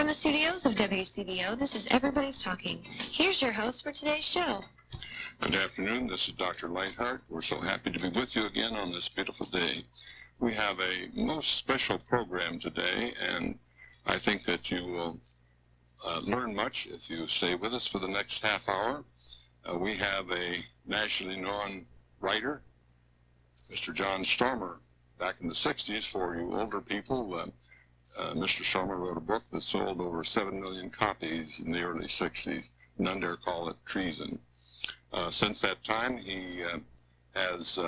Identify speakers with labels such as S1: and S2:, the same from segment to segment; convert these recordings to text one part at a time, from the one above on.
S1: From the studios of WCBO, this is Everybody's Talking. Here's your host for today's show.
S2: Good afternoon. This is Dr. Leithart. We're so happy to be with you again on this beautiful day. We have a most special program today, and I think that you will learn much if you stay with us for the next half hour. We have a nationally known writer, Mr. John Stormer. Back in the 60s, for you older people, Mr. Stormer wrote a book that sold over 7 million copies in the early 60s. None dare call it treason. Since that time, he has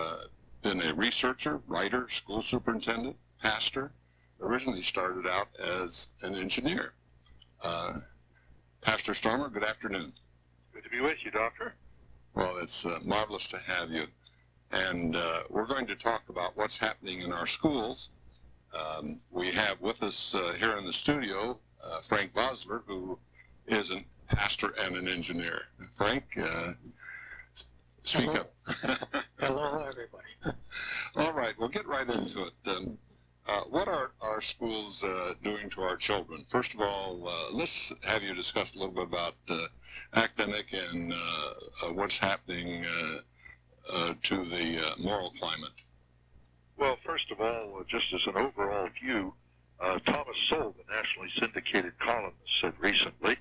S2: been a researcher, writer, school superintendent, pastor. Originally started out as an engineer. Pastor Stormer, good afternoon.
S3: Good to be with you, Doctor.
S2: Well, it's marvelous to have you. And we're going to talk about what's happening in our schools. We have with us here in the studio Frank Vosler, who is a pastor and an engineer. Frank, speak up.
S4: Hello, everybody.
S2: All right, we'll get right into it. What are our schools doing to our children? First of all, let's have you discuss a little bit about academic and what's happening to the moral climate.
S3: Well, first of all, just as an overall view, Thomas Sowell, the nationally syndicated columnist, said recently,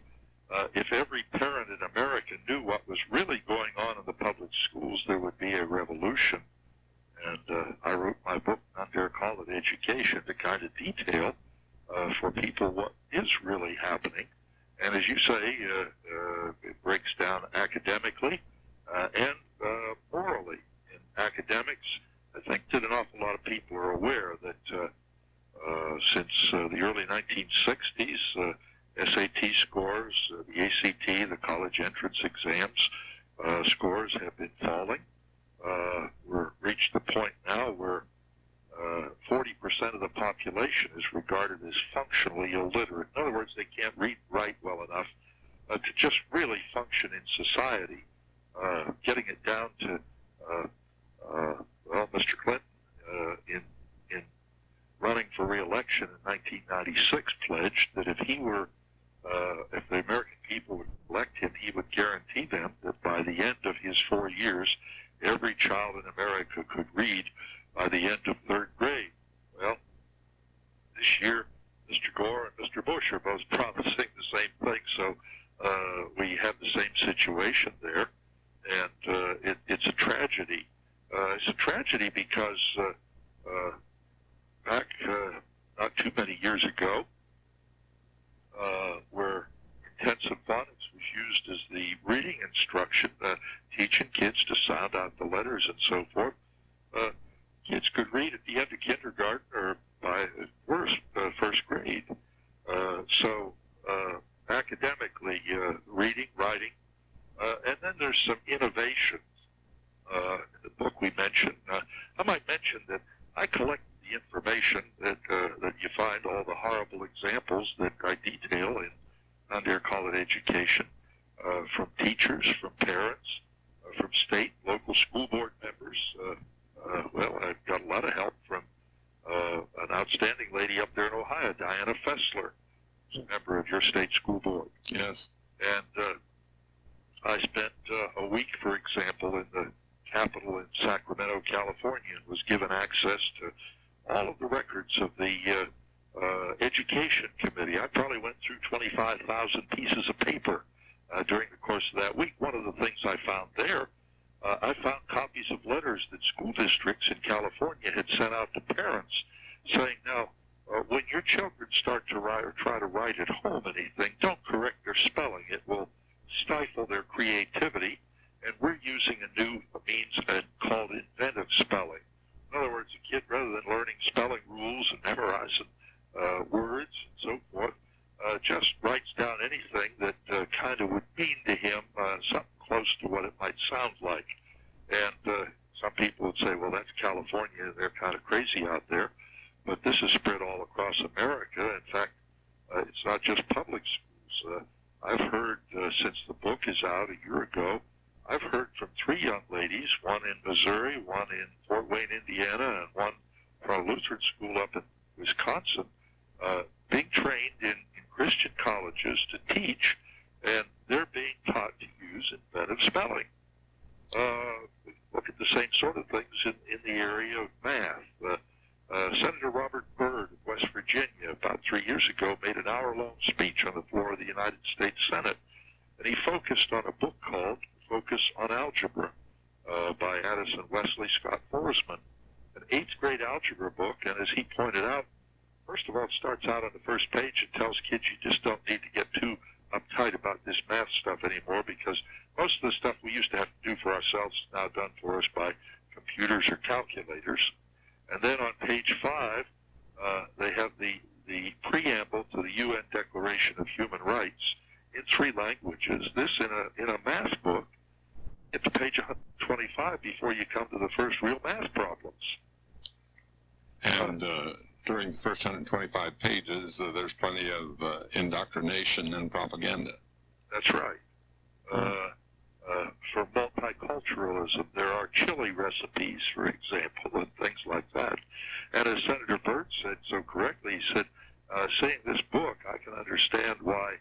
S3: if every parent in America knew what was really going on in the public schools, there would be a revolution. And I wrote my book, None Dare Call It Education, to kind of detail for people what is really happening. And as you say, it breaks down academically and morally. In academics, I think that an awful lot of people are aware that since the early 1960s, SAT scores, the ACT, the college entrance exams, scores have been falling. We're reached the point now where 40% of the population is regarded as functionally illiterate. In other words, they can't read and write well enough to just really function in society. Getting it down to, well, Mr. Clinton, in running for re-election in 1996, pledged that if the American people would elect him, he would guarantee them that by the end of his 4 years, every child in America could read by the end of third grade. Well, this year, Mr. Gore and Mr. Bush are both promising the same thing, so we have the same situation there, and it's a tragedy. It's a tragedy because back not too many years ago, where intensive phonics was used as the reading instruction, teaching kids to sound out the letters and so forth, kids could read at the end of kindergarten or by worst, first grade. So academically, reading, writing, and then there's some innovations. In the book we mentioned, I might mention that I collect the information that you find, all the horrible examples that I detail in None Dare Call It Education, from teachers, from parents, from state, local school board members. Well, I've got a lot of help from an outstanding lady up there in Ohio, Diana Vosler, who's a member of your state school board.
S2: Yes.
S3: And I spent a week, for example, in the Capitol in Sacramento, California, and was given access to all of the records of the Education Committee. I probably went through 25,000 pieces of paper during the course of that week. One of the things I found there, I found copies of letters that school districts in California had sent out to parents saying, now, when your children start to write or try to write at home anything, don't correct their spelling. It will stifle their creativity, and we're using a new means called inventive spelling. In other words, a kid, rather than learning spelling rules and memorizing words and so forth, just writes down anything that kind of would mean to him something close to what it might sound like. And some people would say, well, that's California, they're kind of crazy out there. But this is spread all across America. In fact, it's not just public schools. I've heard, since the book is out a year ago, I've heard from 3 young ladies, one in Missouri, one in Fort Wayne, Indiana, and one from a Lutheran school up in Wisconsin, being trained in Christian colleges to teach, and they're being taught to use inventive spelling. Look at the same sort of things in the area of math. Senator Robert Byrd of West Virginia, about 3 years ago, made an hour-long speech on the floor of the United States Senate, and he focused on a book called Focus on Algebra by Addison Wesley Scott Forsman, an 8th grade algebra book. And as he pointed out, first of all, it starts out on the first page and tells kids you just don't need to get too uptight about this math stuff anymore, because most of the stuff we used to have to do for ourselves is now done for us by computers or calculators. And then on page 5, they have the preamble to the UN Declaration of Human Rights in 3 languages. This in a math book, it's page 125 before you come to the first real math problems.
S2: And during the first 125 pages, there's plenty of indoctrination and propaganda.
S3: That's right. For multiculturalism, there are chili recipes, for example, and things like that. And as Senator Byrd said so correctly, he said, seeing this book, I can understand why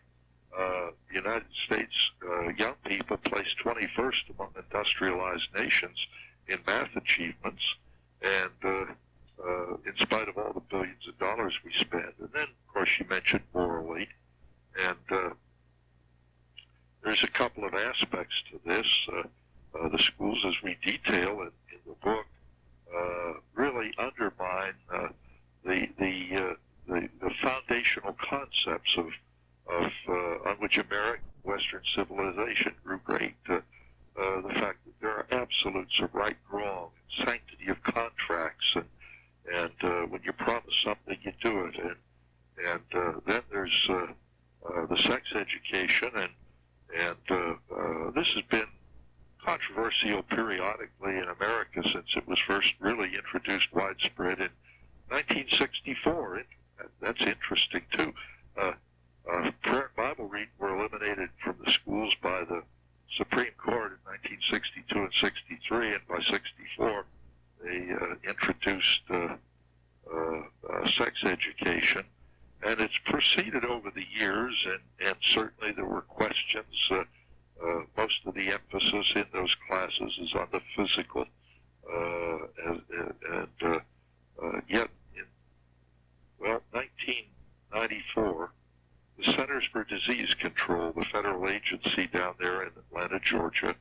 S3: the United States young people placed 21st among industrialized nations in math achievements, and in spite of all the billions of dollars we spend. And then, of course, you mentioned morally, and there's a couple of aspects to this. The schools, as we detail in the book, really undermine the foundational concepts of on which American Western civilization grew great. The fact that there are absolutes of right and wrong, and sanctity of contracts, and when you promise something, you do it. And then there's the sex education, and this has been controversial periodically in America since it was first really introduced widespread in 1964. That's interesting too. Prayer and Bible reading were eliminated from the schools by the Supreme Court in 1962 and 63, and by 64 they introduced sex education. And it's proceeded over the years, and certainly there were questions. Most of the emphasis in those classes is on the physical, yet in 1994, the Centers for Disease Control, the federal agency down there in Atlanta, Georgia,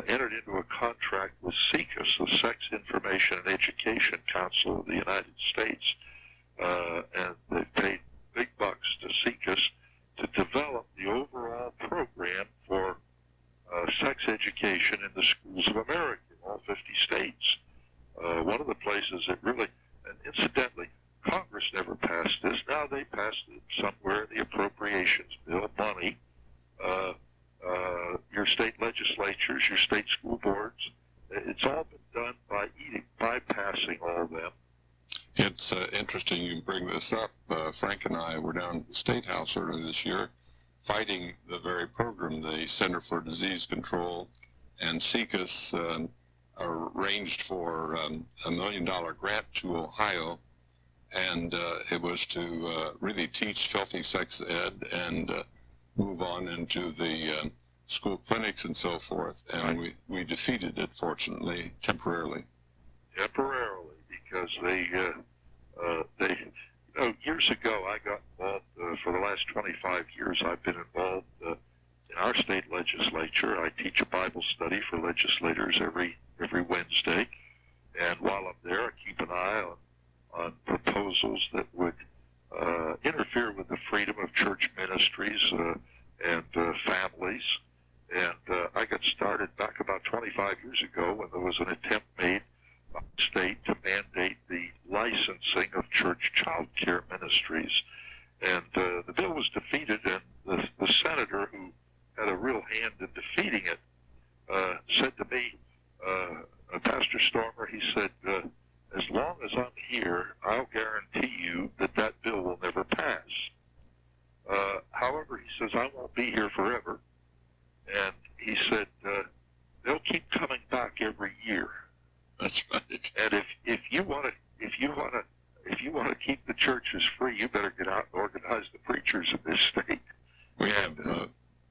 S3: entered into a contract with SICUS, the Sex Information and Education Council of the United States, and they paid big bucks to SICUS to develop the overall program for sex education in the schools of America, in all 50 states. One of the places that really, and incidentally, Congress never passed this. Now they passed it somewhere in the appropriations bill, money. Your state legislatures, your state school boards, it's all been done by bypassing all of them.
S2: It's interesting you bring this up. Frank and I were down at the State House earlier this year fighting the very program. The Center for Disease Control and SICUS arranged for $1 million grant to Ohio, and it was to really teach filthy sex ed and move on into the school clinics and so forth. And we defeated it, fortunately, temporarily.
S3: Temporarily, because they years ago I got involved, for the last 25 years I've been involved in our state legislature. I teach a Bible study for legislators every Wednesday, and while I'm there I keep an eye on proposals that would interfere with the freedom of church ministries and families. And I got started back about 25 years ago when there was an attempt made by the state to mandate the licensing of church child care ministries. And the bill was defeated, and the senator who had a real hand in defeating it said to me, Pastor Stormer, he said, as long as I'm here, I'll guarantee you that that bill will never pass. However, he says, I won't be here forever. And he said, they'll keep coming back every year.
S2: That's right.
S3: And if you want to keep the church is free, you better get out and organize the preachers in this state.
S2: We have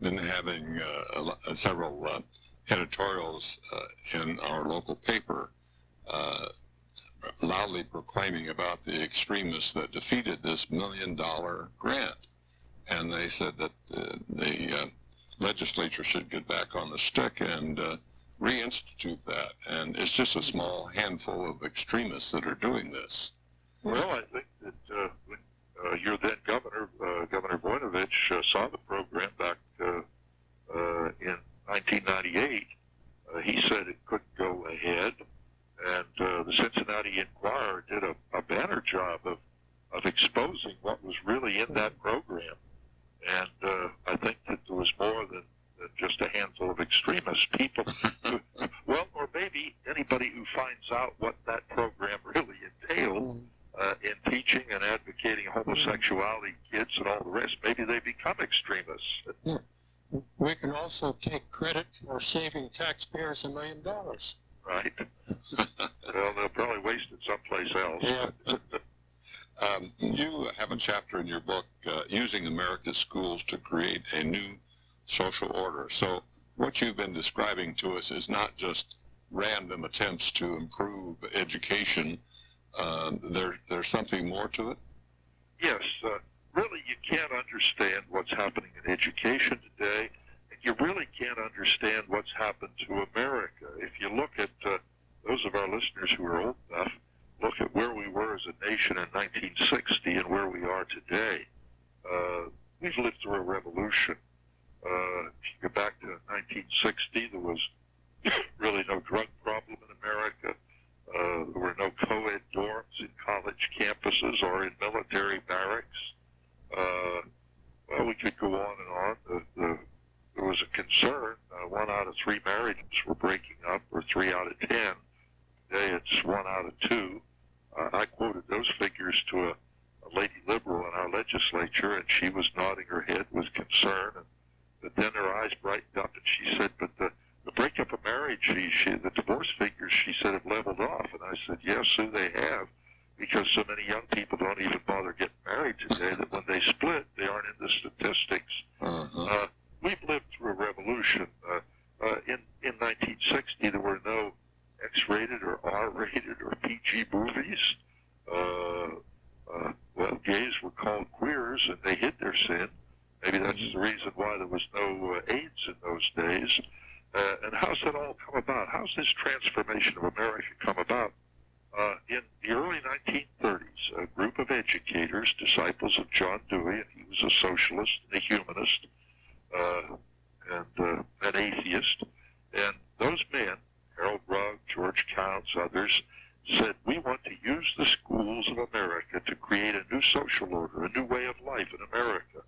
S2: been having several editorials in our local paper loudly proclaiming about the extremists that defeated this $1 million grant. And they said that the legislature should get back on the stick and reinstitute that. And it's just a small handful of extremists that are doing this.
S3: Well, I think that when your then governor, Governor Voinovich, saw the program back in 1998, he said it couldn't go ahead. And the Cincinnati Enquirer did a banner job of exposing what was really in that program. And I think that there was more than just a handful of extremist people. Well, or maybe anybody who finds out what that program really entailed in teaching and advocating homosexuality, kids, and all the rest, maybe they become extremists.
S4: Yeah. We can also take credit for saving taxpayers $1 million.
S3: Right? Well, they'll probably waste it someplace else.
S4: Yeah.
S2: You have a chapter in your book, Using America's Schools to Create a New Social Order. So what you've been describing to us is not just random attempts to improve education. There's something more to it?
S3: Yes. Really, you can't understand what's happening in education today, and you really can't understand what's happened to America. If you look at those of our listeners who are old enough, look at where we were as a nation in 1960 and where we are today. We've lived through a revolution. If you go back to 1960, there was really no drug problem in America. There were no co-ed dorms in college campuses or in military barracks. Well, we could go on and on. There was a concern. 1 out of 3 marriages were breaking up, or 3 out of 10. Today it's 1 out of 2. I quoted those figures to a lady liberal in our legislature, and she was nodding her head with concern. But then her eyes brightened up, and she said, but the breakup of marriage, the divorce figures, she said, have leveled off. And I said, yes, Sue, they have, because so many young people don't even bother getting married today that when they split, they aren't in the statistics. We've lived through a revolution. In 1960, there were no X-rated or R-rated or PG movies. Well, gays were called queers, and they hid their sin. Maybe that's the reason why there was no AIDS in those days. And how's that all come about? How's this transformation of America come about? In the early 1930s, a group of educators, disciples of John Dewey, and he was a socialist and a humanist, and an atheist, and those men, Harold Rugg, George Counts, others, said, we want to use the schools of America to create a new social order, a new way of life in America.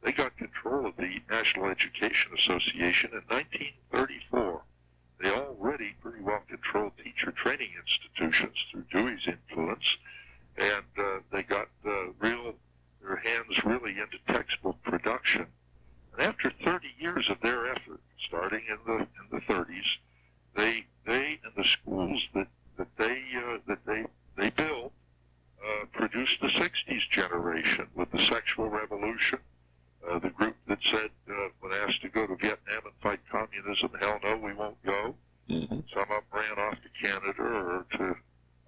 S3: They got control of the National Education Association in 1934. They already pretty well controlled teacher training institutions through Dewey's influence, and they got their hands really into textbook production. And after 30 years of their effort, starting in the 30s, they and the schools that they built produced the 60s generation with the sexual revolution. The group that said, when asked to go to Vietnam and fight communism, hell no, we won't go. Some of them ran off to Canada or to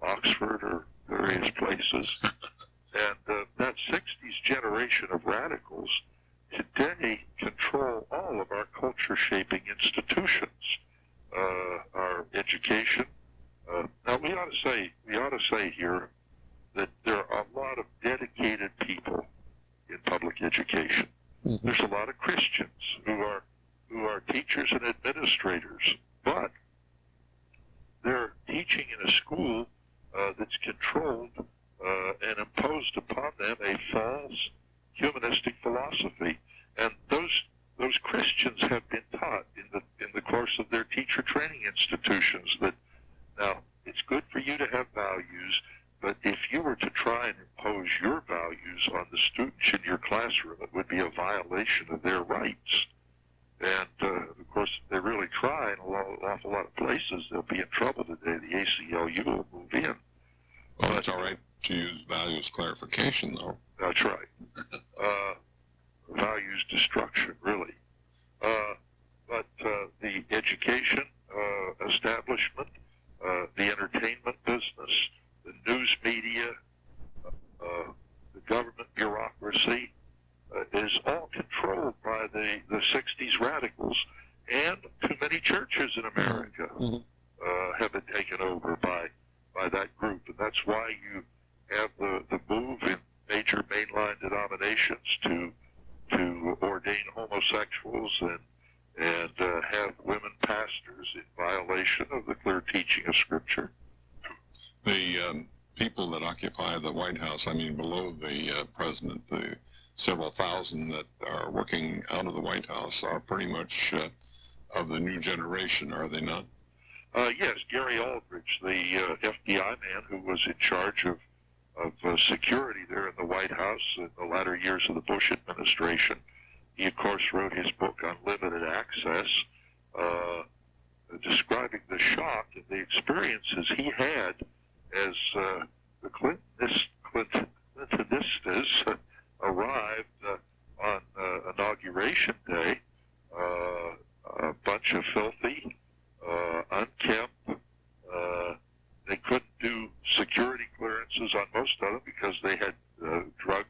S3: Oxford or various places. And that 60s generation of radicals today control all of our culture-shaping institutions, our education. Now we ought to say here that there are a lot of dedicated people in public education. There's a lot of Christians who are teachers and administrators, but they're teaching in a school that's controlled and imposed upon them a false humanistic philosophy. And those Christians have been taught in the course of their teacher training institutions that now it's good for you to have values, but if you were to try and impose your values on the students in your classroom, it would be a violation of their rights. And, of course, if they really try in an awful lot of places, they'll be in trouble today. The ACLU will move in.
S2: Well, it's all right to use values clarification, though.
S3: That's right. Values destruction, really. But the education establishment, the entertainment business, the news media, the government bureaucracy is all controlled by the 60s radicals, and too many churches in America have been taken over by that group. And that's why you have the move in major mainline denominations to ordain homosexuals and have women pastors in violation of the clear teaching of Scripture.
S2: The people that occupy the White House, I mean below the president, the several thousand that are working out of the White House are pretty much of the new generation, are they not?
S3: Yes, Gary Aldridge, the FBI man who was in charge of security there in the White House in the latter years of the Bush administration. He, of course, wrote his book Unlimited Access, describing the shock and the experiences he had as the Clintonistas arrived on Inauguration Day, a bunch of filthy, unkempt. They couldn't do security clearances on most of them because they had drug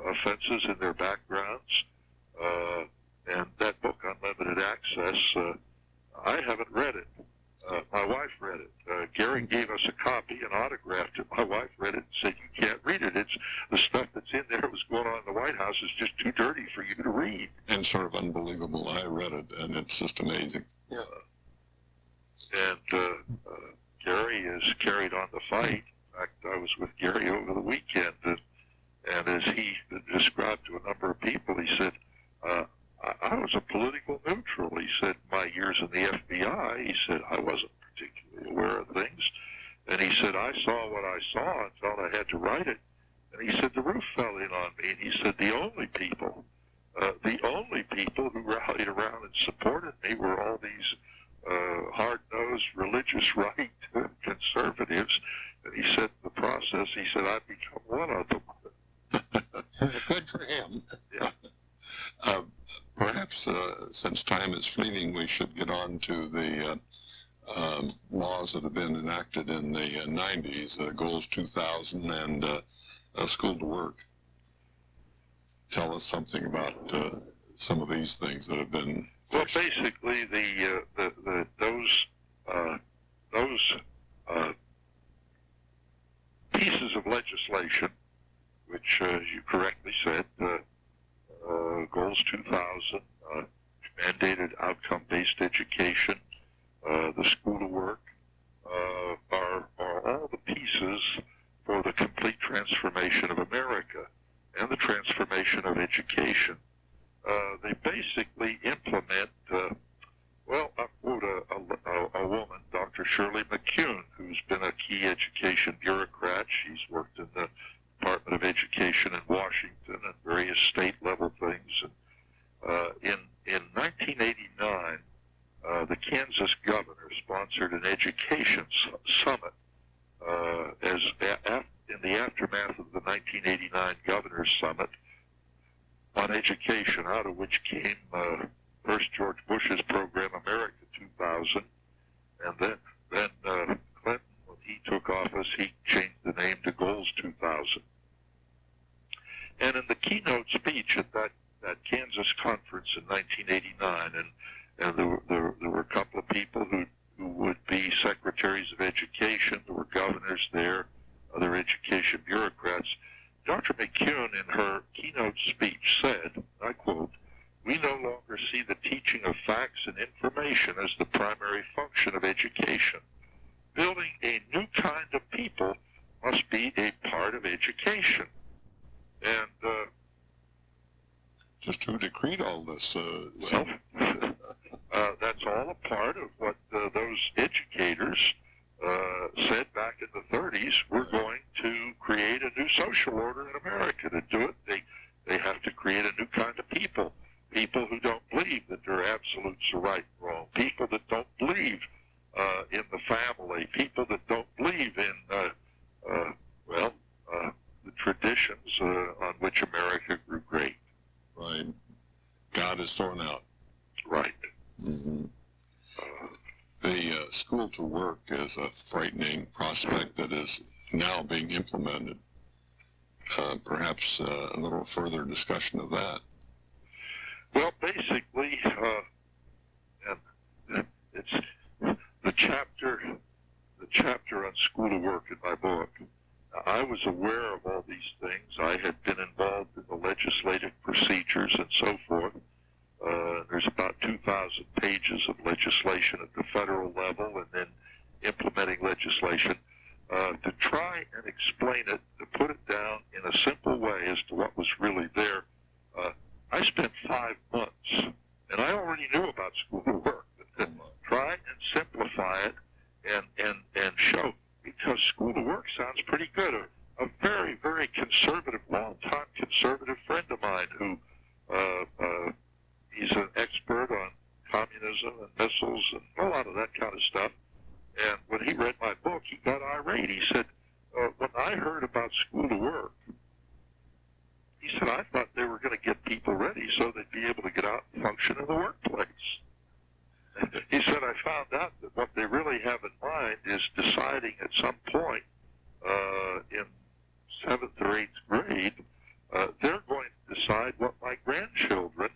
S3: offenses in their backgrounds. And that book, Unlimited Access, I haven't read it. My wife read it. Gary gave us a copy and autographed it. My wife read it and said, "You can't read it. It's the stuff that's in there was going on in the White House is just too dirty for you to read."
S2: And sort of unbelievable. I read it, and it's just amazing.
S3: Yeah. And Gary has carried on the fight. In fact, I was with Gary over the weekend, and as he described to a number of people, he said, I was a political neutral. He said, my years in the FBI, he said, I wasn't particularly aware of things. And he said, I saw what I saw and felt I had to write it. And he said, the roof fell in on me. And he said, the only people who rallied around and supported me were all these hard-nosed religious right conservatives. And he said, in the process, he said, I've become one of them.
S4: Good for him.
S3: Yeah.
S2: Perhaps, since time is fleeting, we should get on to the laws that have been enacted in the 90s, Goals 2000 and School to Work. Tell us something about some of these things that have been fixed.
S3: Well, basically, those pieces of legislation, which, as you correctly said, Goals 2000, mandated outcome-based education, the School to Work, are all the pieces for the complete transformation of America and the transformation of education. They basically implement, well, I'll quote a woman, Dr. Shirley McCune, who's been a key education bureaucrat. She's worked in the Department of Education in Washington and various state-level things. And, in 1989, the Kansas governor sponsored an education summit in the aftermath of the 1989 Governor's Summit on education, out of which came first George Bush's program, America 2000, and then Clinton, when he took office, he changed the name to Goals 2000. And in the keynote speech at that Kansas conference in 1989, and there were a couple of people who would be secretaries of education, there were governors there, other education bureaucrats. Dr. McCune, in her keynote speech, said, I quote, "We no longer see the teaching of facts and information as the primary function of education. Building a new kind of people must be a part of education." And
S2: just who decreed all this?
S3: That's all a part of what those educators said back in the 30s. We're going to create a new social order in America. To do it, they have to create a new kind of people. People who don't believe that there are absolutes are right and wrong. People that don't believe in the family. People that don't believe in
S2: that is thrown out.
S3: Right.
S2: Mm-hmm. The school to work is a frightening prospect that is now being implemented. Perhaps a little further discussion of that.
S3: Well, basically, and it's the chapter on school to work in my book. I was aware of all these things. I had been involved in the legislative procedures and so forth. There's about 2,000 pages of legislation at the federal level and then implementing legislation. To try and explain it, to put it down in a simple way as to what was really there, I spent 5 months, and I already knew about school to work. Try and simplify it and show, because school to work sounds pretty good. A very, very conservative, long-time conservative friend of mine who he's an expert on communism and missiles and a lot of that kind of stuff. And when he read my book, he got irate. He said, when I heard about school to work, he said, I thought they were going to get people ready so they'd be able to get out and function in the workplace. He said, I found out that what they really have in mind is deciding at some point in 7th or 8th grade, they're going to decide what my grandchildren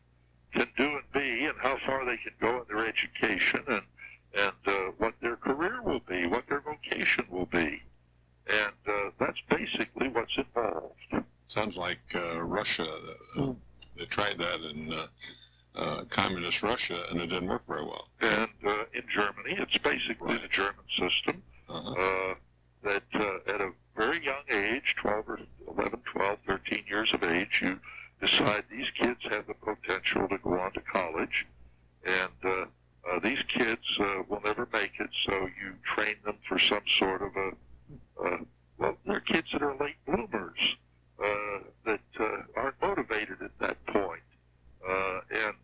S3: can do and be and how far they can go in their education and what their career will be, what their vocation will be. And that's basically what's involved.
S2: Sounds like Russia. They tried that in communist Russia, and it didn't work very well.
S3: And in Germany, it's basically the German system that at a very young age, 11, 12, 13 years of age, you decide these kids have the potential to go on to college, and these kids will never make it, so you train them for some sort of well, they're kids that are late bloomers that aren't motivated at that point. And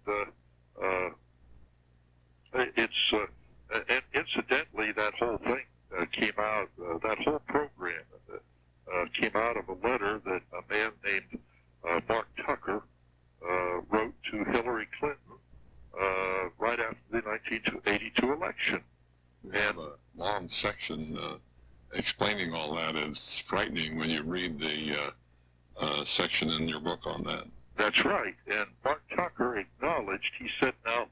S3: incidentally, that whole thing came out, that whole program came out of a letter that a man named Mark Tucker wrote to Hillary Clinton right after the 1982 election.
S2: We have a long section explaining all that. It's frightening when you read the section in your book on that.
S3: That's right. And Mark Tucker acknowledged, he said, now,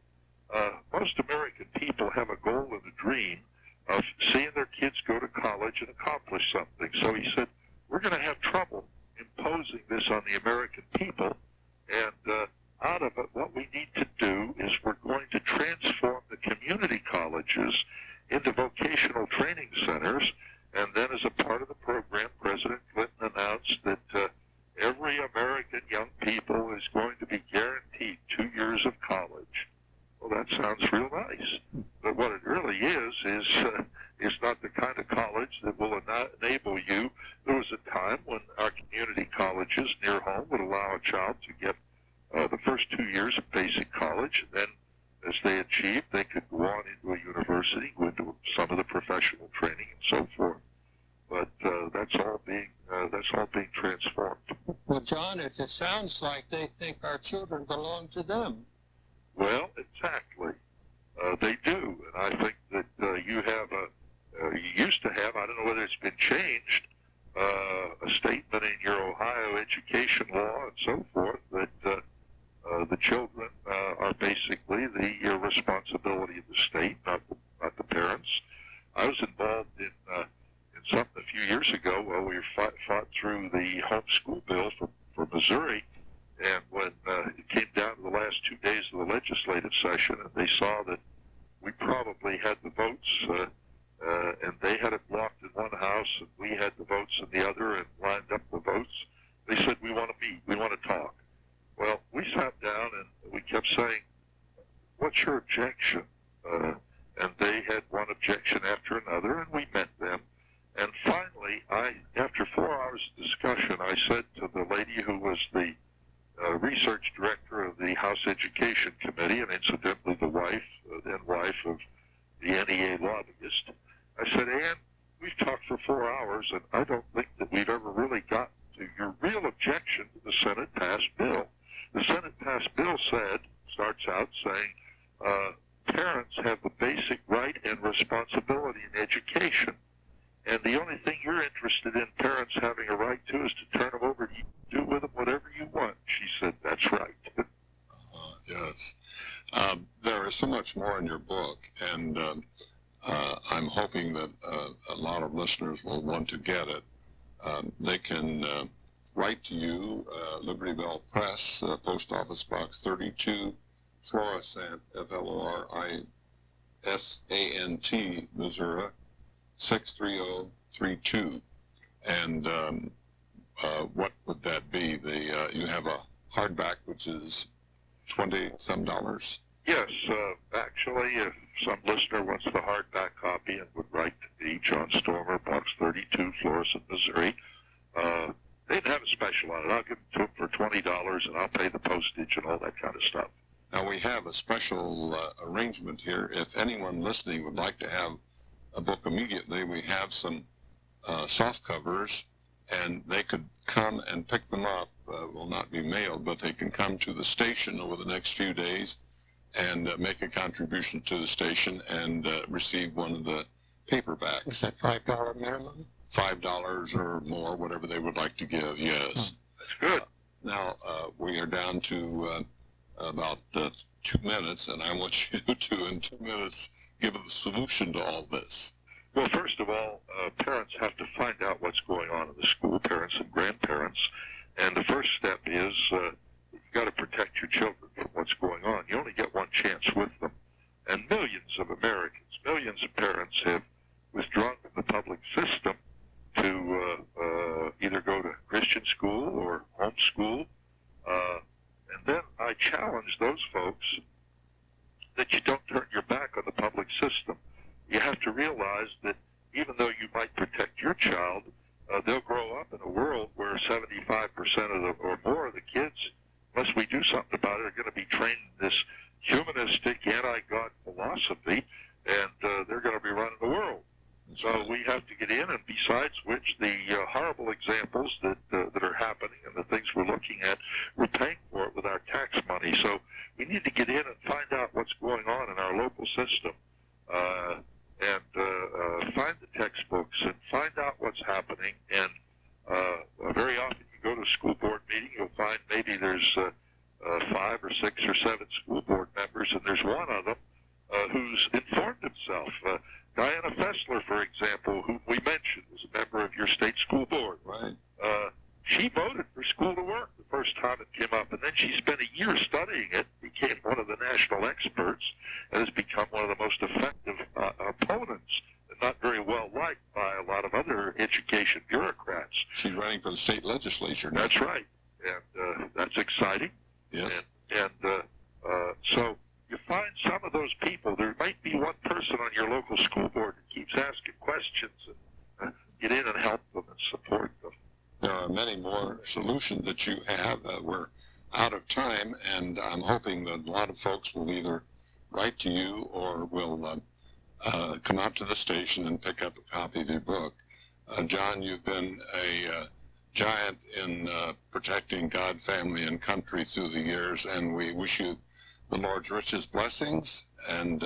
S3: most American people have a goal and a dream of seeing their kids go to college and accomplish something. So he said, we're going to have trouble imposing this on the American people. And out of it, what we need to do is we're going to transform the community colleges into vocational training centers. And then as a part of the program, President Clinton announced that every American young people is going to be guaranteed 2 years of college. Well, that sounds real nice. But what it really is not the kind of college that will enable you. There was a time when our community colleges near home would allow a child to get the first 2 years of basic college, and then as they achieved, they could go on into a university, go into some of the professional training and so forth. But that's all being transformed.
S4: Well, John, it sounds like they think our children belong to them.
S3: Well, exactly. They do, and I think that you used to have, I don't know whether it's been changed, a statement in your Ohio education law and so forth that the children are basically the responsibility of the state, not the parents. I was involved in something a few years ago where we fought through the homeschool bill for Missouri, and when it came down to the last 2 days of the legislative session, and they saw that we probably had the votes, and they had it blocked in one house, and we had the votes in the other, and lined up the votes, they said, we want to meet, we want to talk. Well, we sat down, and we kept saying, what's your objection? And they had one objection after another, and we met them. And finally, after 4 hours of discussion, I said to the lady who was the research director of the House Education Committee, and incidentally the then wife of the NEA lobbyist, I said, Ann, we've talked for 4 hours, and I don't think that we've ever really gotten to your real objection to the Senate passed bill. The Senate passed bill said starts out saying, parents have the basic right and responsibility in education. And the only thing you're interested in parents having a right to is to turn them over to you, do with them whatever you want. She said, that's right.
S2: Yes. There is so much more in your book, and I'm hoping that a lot of listeners will want to get it. They can write to you, Liberty Bell Press, Post Office Box 32, Florissant, Florissant, Missouri, 63032. And what would that be? You have a hardback, which is $20-some.
S3: Yes, actually, if some listener wants the hardback copy and would write to me, John Stormer, Box 32, Florissant, Missouri, they'd have a special on it. I'll give it to them for $20, and I'll pay the postage and all that kind of stuff.
S2: Now, we have a special arrangement here. If anyone listening would like to have a book immediately, we have some soft covers, and they could come and pick them up. Will not be mailed, but they can come to the station over the next few days and make a contribution to the station and receive one of the paperbacks.
S4: Is that $5 minimum?
S2: $5 or more, whatever they would like to give, yes.
S3: That's good.
S2: Now, we are down to about 2 minutes, and I want you to, in 2 minutes, give a solution to all this.
S3: Well, first of all, parents have to find out what's going on in the school, parents and grandparents. And the first step is you've got to protect your children from what's going on. You only get one chance with them. And millions of Americans, millions of parents have withdrawn from the public system to either go to Christian school or homeschool. And then I challenge those folks that you don't turn your back on the public system. You have to realize that even though you might protect your child, they'll grow up in a world where 75% or more of the kids, unless we do something about it, are going to be trained in this humanistic, anti-God philosophy, and they're going to be running the world. So we have to get in, and besides which, the horrible examples that are happening and the things we're looking at, we're paying for it with our tax money. So we need to get in and find out what's going on in our local system, and find the textbooks and find out what's happening. And very often you go to a school board meeting, you'll find maybe there's 5 or 6 or 7 school board members, and there's one of them who's informed himself. Diana Vosler, for example, who we mentioned, was a member of your state school board.
S2: Right.
S3: She voted for school to work the first time it came up, and then she spent a year studying it, became one of the national experts, and has become one of the most effective opponents, and not very well liked by a lot of other education bureaucrats.
S2: She's running for the state legislature now.
S3: That's right, and that's exciting.
S2: Yes.
S3: And so you find some of those people. There might be one person on your local school board that keeps asking questions, and get in and help them and support them.
S2: There are many more solutions that you have. We're out of time, and I'm hoping that a lot of folks will either write to you or will come out to the station and pick up a copy of your book. John, you've been a giant in protecting God, family, and country through the years, and we wish you the Lord's richest blessings, and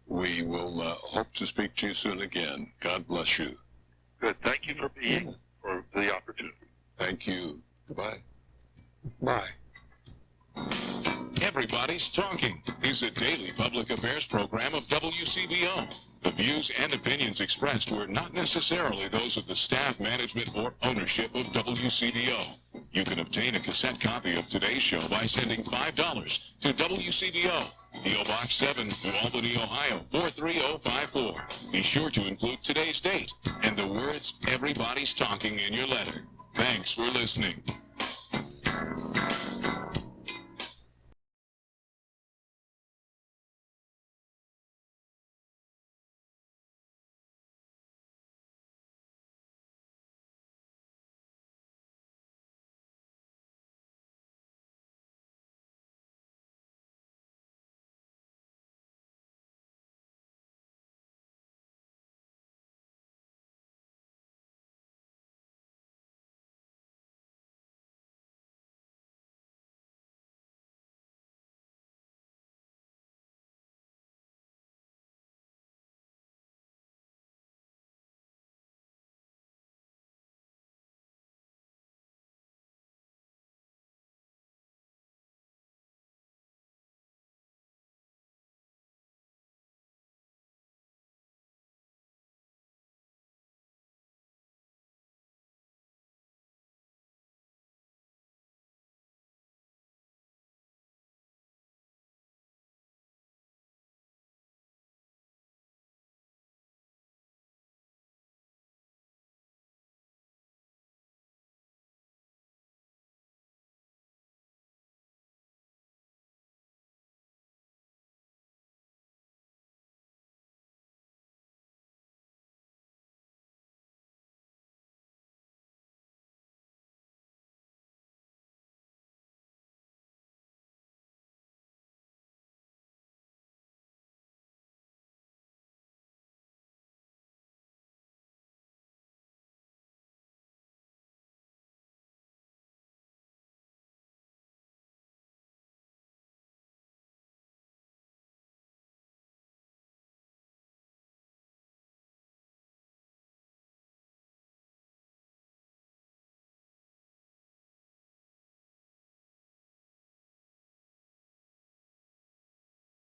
S2: we will hope to speak to you soon again. God bless you.
S3: Good. Thank you for the opportunity.
S2: Thank you. Goodbye.
S4: Bye.
S5: Everybody's Talking is a daily public affairs program of WCBO. The views and opinions expressed were not necessarily those of the staff, management, or ownership of WCBO. You can obtain a cassette copy of today's show by sending $5 to WCBO, P.O. Box 7, New Albany, Ohio, 43054. Be sure to include today's date and the words "Everybody's Talking" in your letter. Thanks for listening.